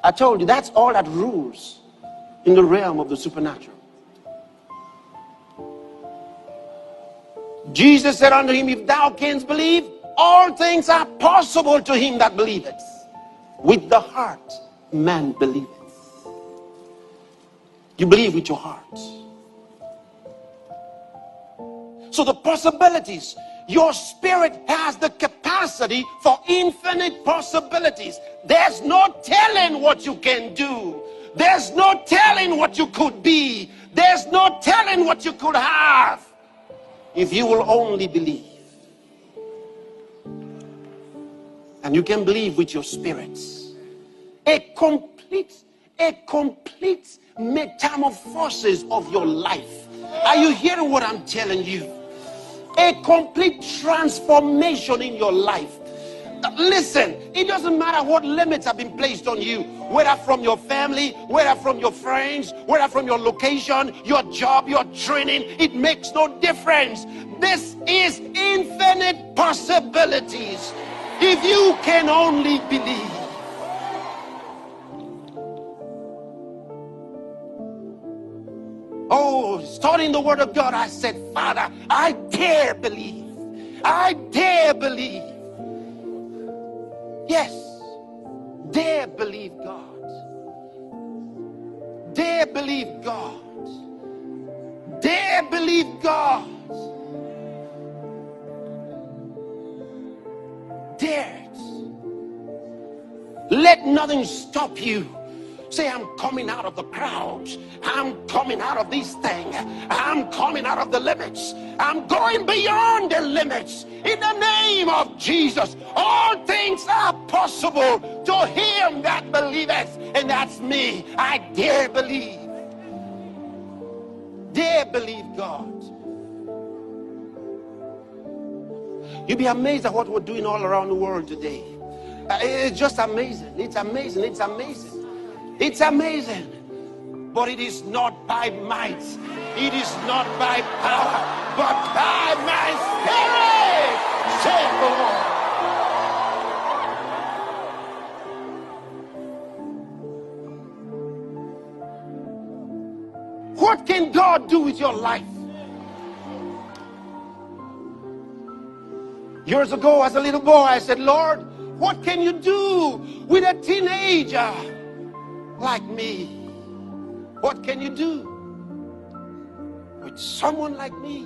I told you, that's all that rules in the realm of the supernatural. Jesus said unto him, if thou canst believe, all things are possible to him that believeth. With the heart, man believeth. You believe with your heart. So the possibilities, your spirit has the capacity for infinite possibilities. There's no telling what you can do. There's no telling what you could be. There's no telling what you could have if you will only believe. And you can believe with your spirits. A complete metamorphosis of your life. Are you hearing what I'm telling you? A complete transformation in your life. Listen, it doesn't matter what limits have been placed on you, whether from your family, whether from your friends, whether from your location, your job, your training, it makes no difference. This is infinite possibilities if you can only believe. Oh, studying the word of God, I said, Father, I dare believe. I dare believe. Yes, dare believe God. Dare believe God. Dare believe God. Dare it. Let nothing stop you. Say, I'm coming out of the crowds. I'm coming out of these things. I'm coming out of the limits. I'm going beyond the limits. In the name of Jesus, all things are possible to him that believeth. And that's me. I dare believe. Dare believe God. You'll be amazed at what we're doing all around the world today. It's just amazing. It's amazing. It's amazing. It's amazing. But it is not by might. It is not by power. But by my spirit, saith the Lord. What can God do with your life? Years ago, as a little boy, I said, Lord, what can you do with a teenager like me? What can you do with someone like me?